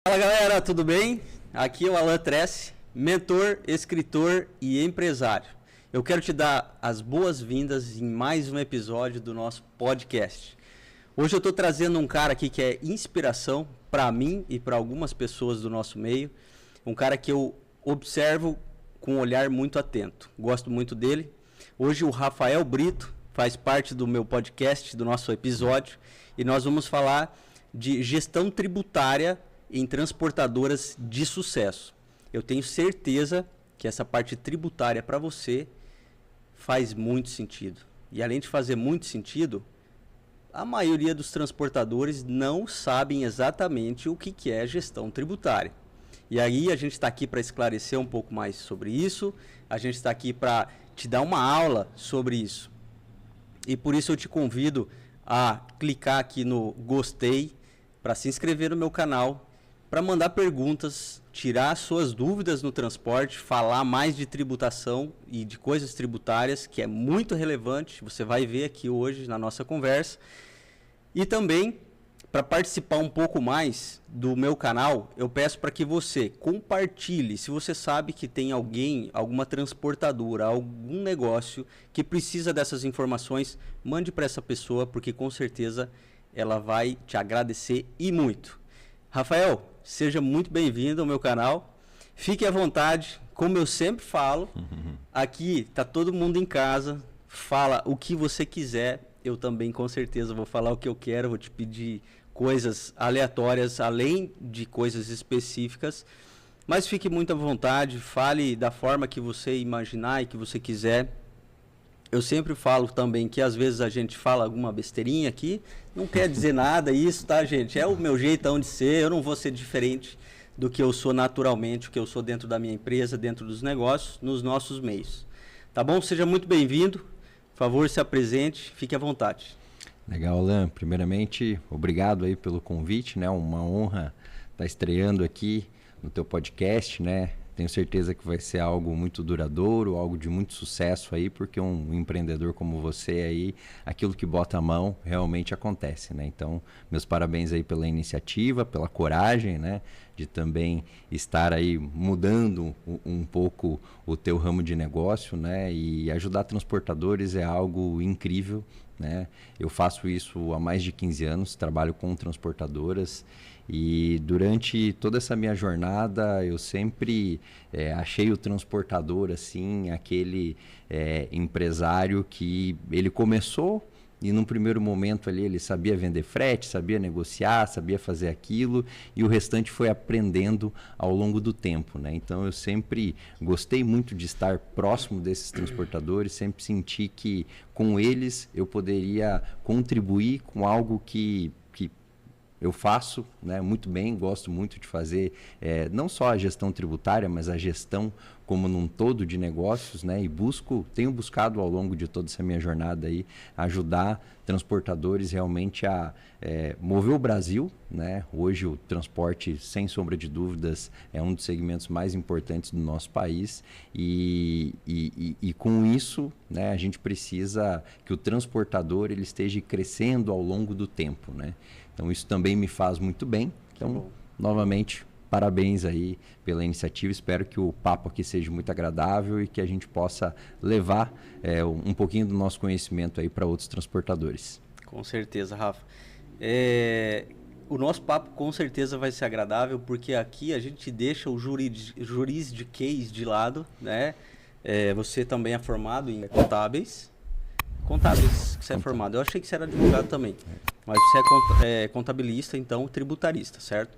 Fala galera, tudo bem? Aqui é o Alan Tresse, mentor, escritor e empresário. Eu quero te dar as boas-vindas em mais um episódio do nosso podcast. Hoje eu estou trazendo um cara aqui que é inspiração para mim e para algumas pessoas do nosso meio. Um cara que eu observo com um olhar muito atento. Gosto muito dele. Hoje o Rafael Brito faz parte do meu podcast, do nosso episódio, e nós vamos falar de gestão tributária em transportadoras de sucesso. Eu tenho certeza que essa parte tributária para você faz muito sentido. E além de fazer muito sentido, a maioria dos transportadores não sabem exatamente o que é gestão tributária. E aí a gente está aqui para esclarecer um pouco mais sobre isso, a gente está aqui para te dar uma aula sobre isso. E por isso eu te convido a clicar aqui no gostei, para se inscrever no meu canal, para mandar perguntas, tirar suas dúvidas no transporte, falar mais de tributação e de coisas tributárias, que é muito relevante, você vai ver aqui hoje na nossa conversa. E também, para participar um pouco mais do meu canal, eu peço para que você compartilhe, se você sabe que tem alguém, alguma transportadora, algum negócio que precisa dessas informações, mande para essa pessoa, porque com certeza ela vai te agradecer e muito. Rafael, seja muito bem-vindo ao meu canal. Fique à vontade, como eu sempre falo, aqui está todo mundo em casa, fala o que você quiser. Eu também, com certeza, vou falar o que eu quero, vou te pedir coisas aleatórias, além de coisas específicas. Mas fique muito à vontade, fale da forma que você imaginar e que você quiser. Eu sempre falo também que às vezes a gente fala alguma besteirinha aqui, não quer dizer nada isso, tá, gente? É o meu jeitão de ser, eu não vou ser diferente do que eu sou naturalmente, o que eu sou dentro da minha empresa, dentro dos negócios, nos nossos meios. Tá bom? Seja muito bem-vindo, por favor, se apresente, fique à vontade. Legal, Alan. Primeiramente, obrigado aí pelo convite, né? Uma honra estar estreando aqui no teu podcast, né? Tenho certeza que vai ser algo muito duradouro, algo de muito sucesso aí, porque um empreendedor como você aí, aquilo que bota a mão realmente acontece, né? Então, meus parabéns aí pela iniciativa, pela coragem, né? De também estar aí mudando um pouco o teu ramo de negócio, né? E ajudar transportadores é algo incrível, né? Eu faço isso há mais de 15 anos, trabalho com transportadoras. E durante toda essa minha jornada, eu sempre achei o transportador, assim, aquele empresário que ele começou e num primeiro momento ali ele sabia vender frete, sabia negociar, sabia fazer aquilo e o restante foi aprendendo ao longo do tempo, né? Então eu sempre gostei muito de estar próximo desses transportadores, sempre senti que com eles eu poderia contribuir com algo que eu faço, né, muito bem, gosto muito de fazer não só a gestão tributária, mas a gestão como num todo de negócios, né, e tenho buscado ao longo de toda essa minha jornada aí ajudar transportadores realmente a mover o Brasil, né? Hoje o transporte, sem sombra de dúvidas, é um dos segmentos mais importantes do nosso país e com isso, né, a gente precisa que o transportador ele esteja crescendo ao longo do tempo, né? Então isso também me faz muito bem. Então, novamente, parabéns aí pela iniciativa. Espero que o papo aqui seja muito agradável e que a gente possa levar um pouquinho do nosso conhecimento aí para outros transportadores. Com certeza, Rafa. O nosso papo com certeza vai ser agradável, porque aqui a gente deixa o juridiquês de lado, né? Você também é formado em contábeis que você é formado. Eu achei que você era advogado também, mas você é contabilista, então tributarista, certo?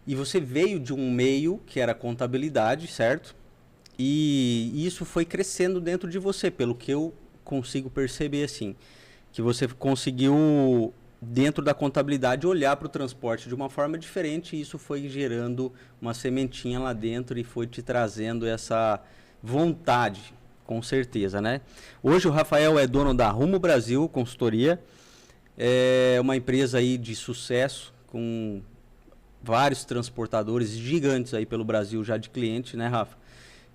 E você veio de um meio que era contabilidade, certo? E isso foi crescendo dentro de você, pelo que eu consigo perceber, assim, que você conseguiu, dentro da contabilidade, olhar para o transporte de uma forma diferente, e isso foi gerando uma sementinha lá dentro e foi te trazendo essa vontade, com certeza, né? Hoje o Rafael é dono da Rumo Brasil Consultoria, é uma empresa aí de sucesso, com vários transportadores gigantes aí pelo Brasil já de cliente, né, Rafa?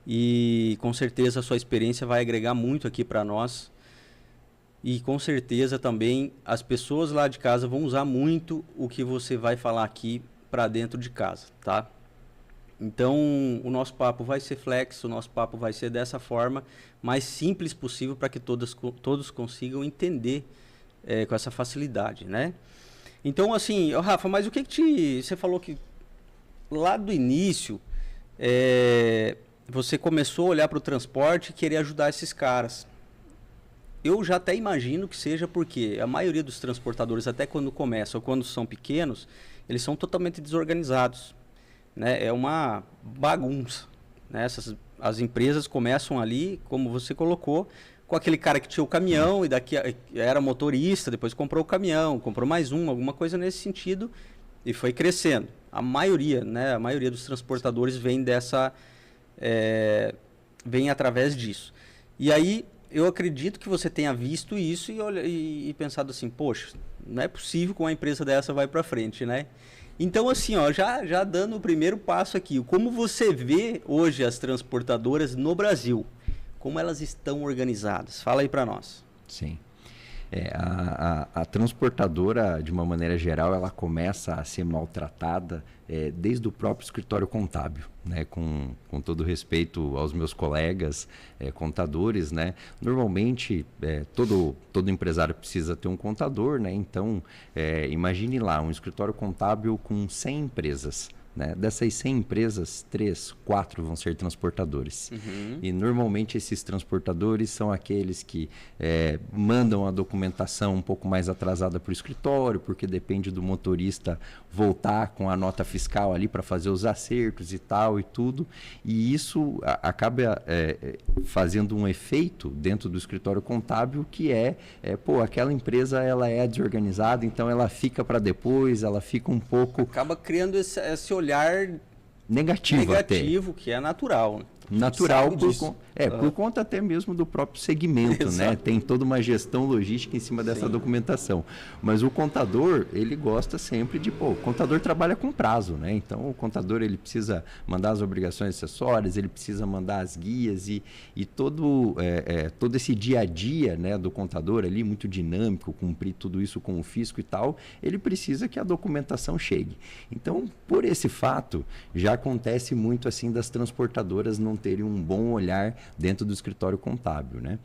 E com certeza a sua experiência vai agregar muito aqui para nós. E com certeza também as pessoas lá de casa vão usar muito o que você vai falar aqui para dentro de casa, tá? Então, o nosso papo vai ser flex, o nosso papo vai ser dessa forma, mais simples possível para que todos consigam entender com essa facilidade, né? Então, assim, Rafa, mas o que você falou que lá do início você começou a olhar para o transporte e querer ajudar esses caras. Eu já até imagino que seja porque a maioria dos transportadores, até quando começam ou quando são pequenos, eles são totalmente desorganizados, né? É uma bagunça, né? As empresas começam ali, como você colocou, com aquele cara que tinha o caminhão e daqui era motorista, depois comprou o caminhão, comprou mais alguma coisa nesse sentido e foi crescendo. A maioria, né? A maioria dos transportadores vem vem através disso. E aí eu acredito que você tenha visto isso e pensado assim, poxa, não é possível que uma empresa dessa vai para frente, né? Então, assim, ó, já dando o primeiro passo aqui, como você vê hoje as transportadoras no Brasil? Como elas estão organizadas? Fala aí para nós. Sim. A transportadora, de uma maneira geral, ela começa a ser maltratada desde o próprio escritório contábil, né? Com todo respeito aos meus colegas contadores, né? Normalmente, todo empresário precisa ter um contador, né? Então, imagine lá, um escritório contábil com 100 empresas. Né? Dessas 100 empresas, 3, 4 vão ser transportadores. Uhum. E normalmente esses transportadores são aqueles que mandam a documentação um pouco mais atrasada para o escritório, porque depende do motorista voltar com a nota fiscal ali para fazer os acertos e tal e tudo. E isso acaba fazendo um efeito dentro do escritório contábil que aquela empresa ela é desorganizada, então ela fica para depois, ela fica um pouco... Acaba criando esse olhar negativo até. Que é natural, né? Natural por conta até mesmo do próprio segmento, né? Tem toda uma gestão logística em cima dessa documentação. Mas o contador, ele gosta sempre de, o contador trabalha com prazo, né? Então o contador ele precisa mandar as obrigações acessórias, ele precisa mandar as guias e todo esse dia a dia, né, do contador ali, muito dinâmico, cumprir tudo isso com o fisco e tal, ele precisa que a documentação chegue. Então, por esse fato, já acontece muito assim das transportadoras não terem um bom olhar dentro do escritório contábil, né?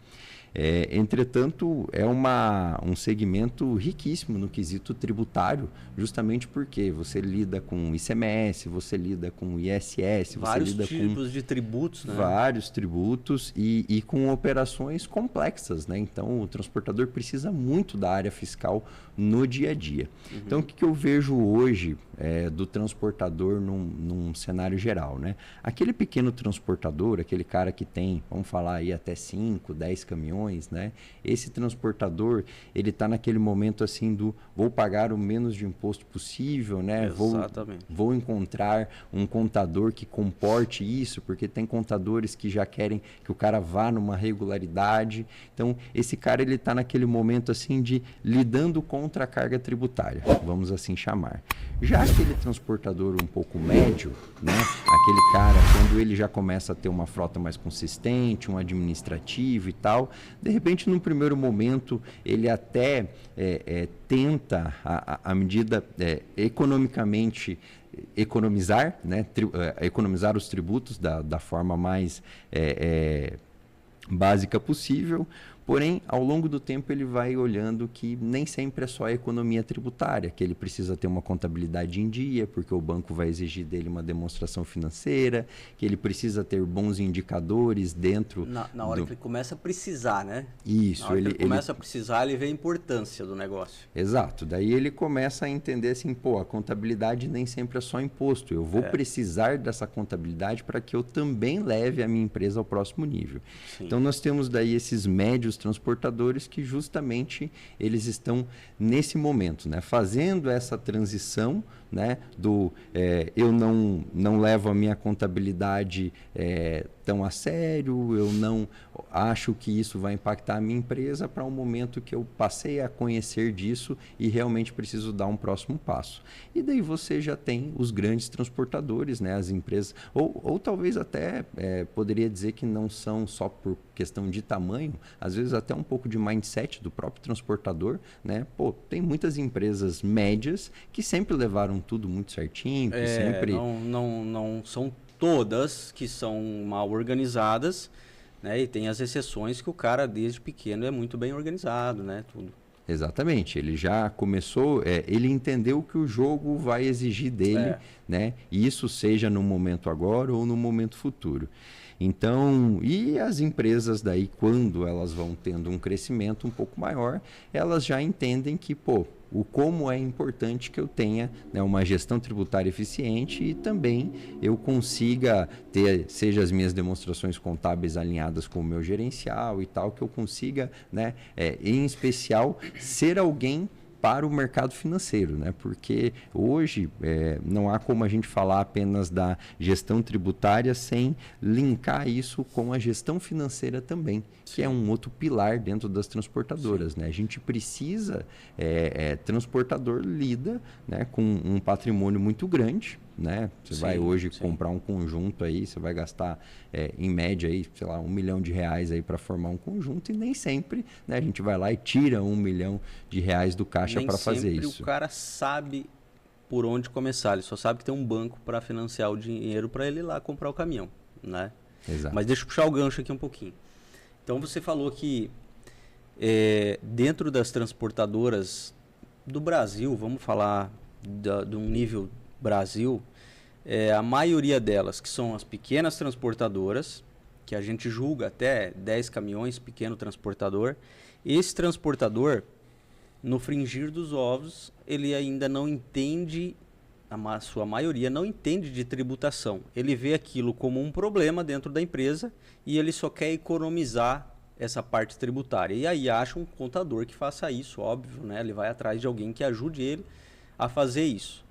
Entretanto, é um segmento riquíssimo no quesito tributário, justamente porque você lida com ICMS, você lida com ISS, vários você lida tipos de tributos, né? Vários tributos e com operações complexas, né? Então, o transportador precisa muito da área fiscal no dia a dia. Uhum. Então, o que eu vejo hoje do transportador num cenário geral, né? Aquele pequeno transportador, aquele cara que tem, vamos falar aí, até 5, 10 caminhões, né? Esse transportador, ele está naquele momento assim vou pagar o menos de imposto possível, né? Vou encontrar um contador que comporte isso, porque tem contadores que já querem que o cara vá numa regularidade. Então, esse cara, ele está naquele momento assim de lidando contra a carga tributária, vamos assim chamar. Já aquele transportador um pouco médio, né? Aquele cara, quando ele já começa a ter uma frota mais consistente, um administrativo e tal, de repente, num primeiro momento, ele até tenta, à medida economicamente, economizar, né? Economizar os tributos da forma mais básica possível. Porém, ao longo do tempo, ele vai olhando que nem sempre é só a economia tributária, que ele precisa ter uma contabilidade em dia, porque o banco vai exigir dele uma demonstração financeira, que ele precisa ter bons indicadores dentro... Na hora que ele começa a precisar, né? Isso. Na hora que ele começa a precisar, ele vê a importância do negócio. Exato. Daí ele começa a entender assim, a contabilidade nem sempre é só imposto. Eu vou precisar dessa contabilidade para que eu também leve a minha empresa ao próximo nível. Sim. Então, nós temos daí esses médios transportadores que justamente eles estão nesse momento, né, fazendo essa transição, né, eu não levo a minha contabilidade tão a sério, eu não acho que isso vai impactar a minha empresa, para um momento que eu passei a conhecer disso e realmente preciso dar um próximo passo. E daí você já tem os grandes transportadores, né, as empresas, ou talvez até poderia dizer que não são só por questão de tamanho, às vezes até um pouco de mindset do próprio transportador, né? Tem muitas empresas médias que sempre levaram tudo muito certinho, que sempre... Não são todas que são mal organizadas, né? E tem as exceções que o cara, desde pequeno, é muito bem organizado, né? Tudo. Exatamente, ele já começou, ele entendeu que o jogo vai exigir dele, né? E isso seja no momento agora ou no momento futuro. Então, e as empresas daí, quando elas vão tendo um crescimento um pouco maior, elas já entendem que, o como é importante que eu tenha, né, uma gestão tributária eficiente e também eu consiga ter, seja as minhas demonstrações contábeis alinhadas com o meu gerencial e tal, que eu consiga, né, em especial, ser alguém para o mercado financeiro, né? Porque hoje não há como a gente falar apenas da gestão tributária sem linkar isso com a gestão financeira também, que é um outro pilar dentro das transportadoras, né? A gente precisa, transportador lida, né, com um patrimônio muito grande, né? Você vai hoje comprar um conjunto aí, você vai gastar em média aí, sei lá, R$1 milhão aí para formar um conjunto e nem sempre, né, a gente vai lá e tira R$1 milhão do caixa para fazer isso. Nem sempre o cara sabe por onde começar, ele só sabe que tem um banco para financiar o dinheiro para ele ir lá comprar o caminhão, né? Exato. Mas deixa eu puxar o gancho aqui um pouquinho. Então você falou que dentro das transportadoras do Brasil, vamos falar de um nível Brasil, a maioria delas, que são as pequenas transportadoras, que a gente julga até 10 caminhões, pequeno transportador. Esse transportador, no fringir dos ovos, ele ainda não entende, a sua maioria não entende de tributação. Ele vê aquilo como um problema dentro da empresa e ele só quer economizar essa parte tributária. E aí acha um contador que faça isso, óbvio, né? Ele vai atrás de alguém que ajude ele a fazer isso.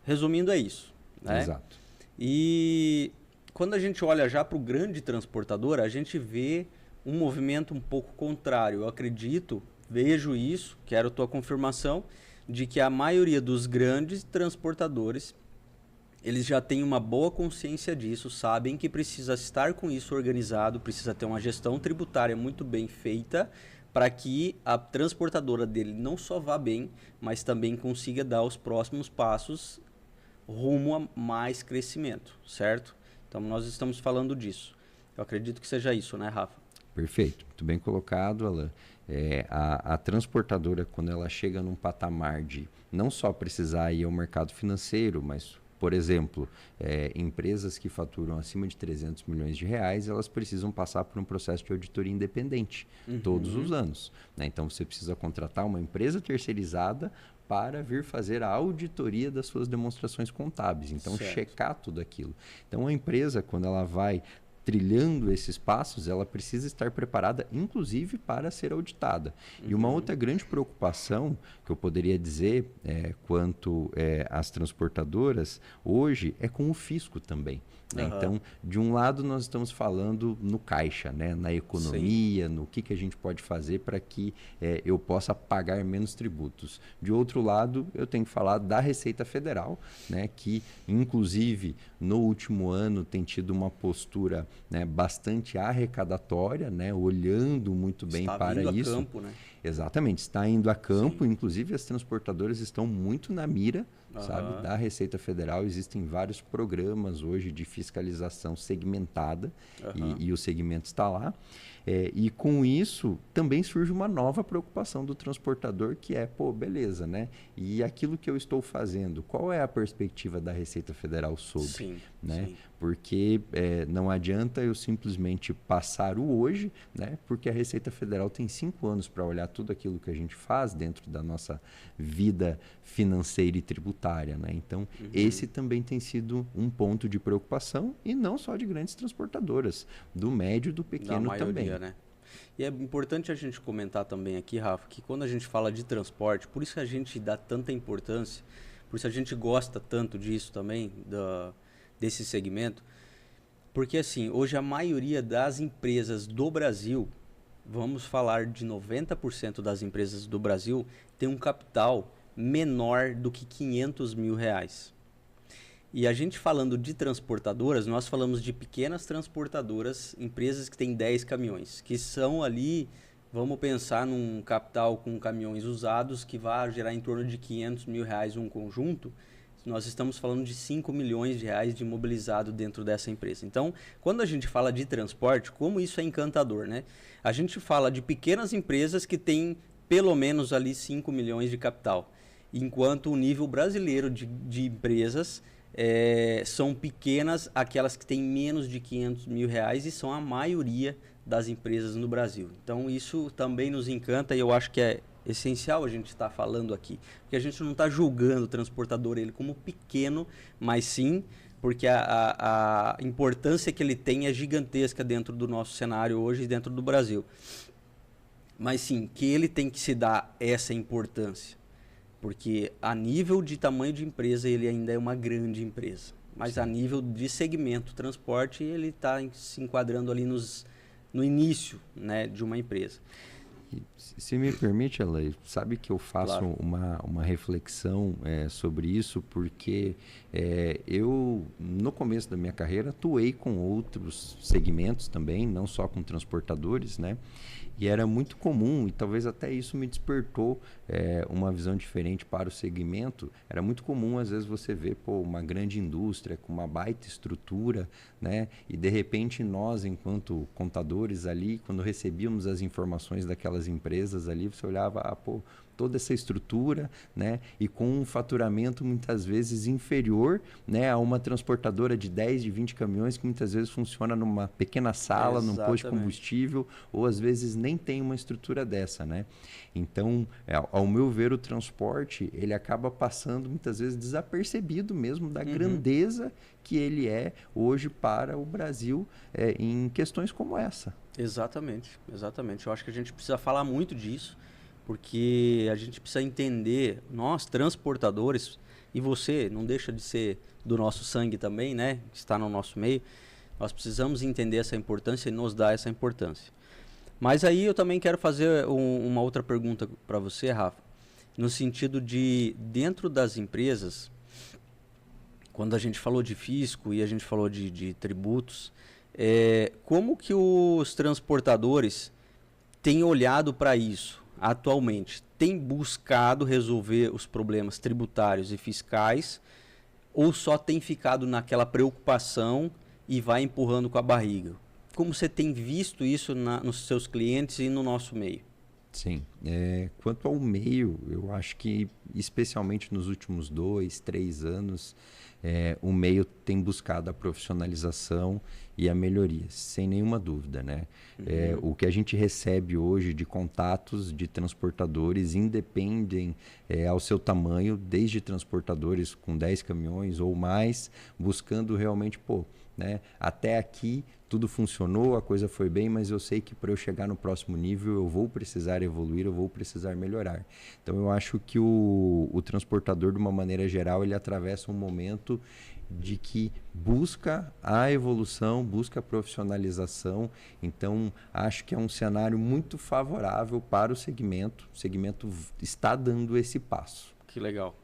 Resumindo, é isso, né? Exato. E quando a gente olha já para o grande transportador, a gente vê um movimento um pouco contrário. Eu acredito, vejo isso, quero tua confirmação, de que a maioria dos grandes transportadores, eles já têm uma boa consciência disso, sabem que precisa estar com isso organizado, precisa ter uma gestão tributária muito bem feita, para que a transportadora dele não só vá bem, mas também consiga dar os próximos passos rumo a mais crescimento, certo? Então nós estamos falando disso. Eu acredito que seja isso, né, Rafa? Perfeito, muito bem colocado, Alan. A transportadora, quando ela chega num patamar de não só precisar ir ao mercado financeiro, mas, por exemplo, empresas que faturam acima de R$300 milhões, elas precisam passar por um processo de auditoria independente todos os anos, né? Então você precisa contratar uma empresa terceirizada para vir fazer a auditoria das suas demonstrações contábeis. Então, checar tudo aquilo. Então, a empresa, quando ela vai trilhando esses passos, ela precisa estar preparada, inclusive, para ser auditada. E uma outra grande preocupação que eu poderia dizer quanto às transportadoras hoje é com o fisco também. Né? Então, de um lado, nós estamos falando no caixa, né? Na economia, no que a gente pode fazer para que eu possa pagar menos tributos. De outro lado, eu tenho que falar da Receita Federal, né? Que, inclusive, no último ano tem tido uma postura, né, bastante arrecadatória, né? Olhando muito bem para isso. Está indo a campo, né? Exatamente, está indo a campo, inclusive as transportadoras estão muito na mira, sabe, da Receita Federal. Existem vários programas hoje de fiscalização segmentada e o segmento está lá. E com isso também surge uma nova preocupação do transportador, que é, beleza, né? E aquilo que eu estou fazendo, qual é a perspectiva da Receita Federal sobre? Né? Porque não adianta eu simplesmente passar o hoje, né? Porque a Receita Federal tem 5 anos para olhar tudo aquilo que a gente faz dentro da nossa vida financeira e tributária, né? Então, esse também tem sido um ponto de preocupação, e não só de grandes transportadoras, do médio e do pequeno maioria, também. Né? E é importante a gente comentar também aqui, Rafa, que quando a gente fala de transporte, por isso que a gente dá tanta importância, por isso a gente gosta tanto disso também, desse segmento, porque assim, hoje a maioria das empresas do Brasil, vamos falar de 90% das empresas do Brasil, tem um capital menor do que R$500 mil. E a gente falando de transportadoras, nós falamos de pequenas transportadoras, empresas que têm 10 caminhões, que são ali, vamos pensar num capital com caminhões usados, que vai gerar em torno de R$500 mil um conjunto, nós estamos falando de 5 milhões de reais de imobilizado dentro dessa empresa. Então, quando a gente fala de transporte, como isso é encantador, né? A gente fala de pequenas empresas que têm pelo menos ali 5 milhões de capital, enquanto o nível brasileiro de empresas são pequenas, aquelas que têm menos de 500 mil reais e são a maioria das empresas no Brasil. Então, isso também nos encanta e eu acho que é essencial a gente estar falando aqui, porque a gente não está julgando o transportador ele como pequeno, mas sim porque a importância que ele tem é gigantesca dentro do nosso cenário hoje e dentro do Brasil. Mas sim, que ele tem que se dar essa importância, porque a nível de tamanho de empresa ele ainda é uma grande empresa, mas a nível de segmento transporte ele está se enquadrando ali no início, né, de uma empresa. Se me permite, Alain, sabe que eu faço uma reflexão sobre isso, porque eu, no começo da minha carreira, atuei com outros segmentos também, não só com transportadores, né? E era muito comum, e talvez até isso me despertou uma visão diferente para o segmento. Era muito comum, às vezes, você ver uma grande indústria com uma baita estrutura, né? E, de repente, nós, enquanto contadores ali, quando recebíamos as informações daquelas empresas ali, você olhava, toda essa estrutura, né? E com um faturamento muitas vezes inferior, né, a uma transportadora de 10, de 20 caminhões que muitas vezes funciona numa pequena sala, num posto de combustível, ou às vezes nem tem uma estrutura dessa, né? Então, ao meu ver, o transporte, ele acaba passando muitas vezes desapercebido mesmo da grandeza que ele é hoje para o Brasil em questões como essa. Exatamente, exatamente. Eu acho que a gente precisa falar muito disso, porque a gente precisa entender, nós transportadores, e você não deixa de ser do nosso sangue também, né? Está no nosso meio, nós precisamos entender essa importância e nos dar essa importância. Mas aí eu também quero fazer uma outra pergunta para você, Rafa, no sentido de, dentro das empresas, quando a gente falou de fisco e a gente falou de tributos, como que os transportadores têm olhado para isso? Atualmente, tem buscado resolver os problemas tributários e fiscais ou só tem ficado naquela preocupação e vai empurrando com a barriga? Como você tem visto isso nos seus clientes e no nosso meio? Sim. Quanto ao meio, eu acho que, especialmente nos últimos 2, 3 anos, o meio tem buscado a profissionalização e a melhoria, sem nenhuma dúvida, né? O que a gente recebe hoje de contatos de transportadores independem ao seu tamanho, desde transportadores com 10 caminhões ou mais, buscando realmente, né? Até aqui tudo funcionou, a coisa foi bem, mas eu sei que para eu chegar no próximo nível eu vou precisar evoluir, eu vou precisar melhorar. Então eu acho que o transportador, de uma maneira geral, ele atravessa um momento de que busca a evolução, busca a profissionalização. Então acho que é um cenário muito favorável para o segmento. O segmento está dando esse passo. Que legal.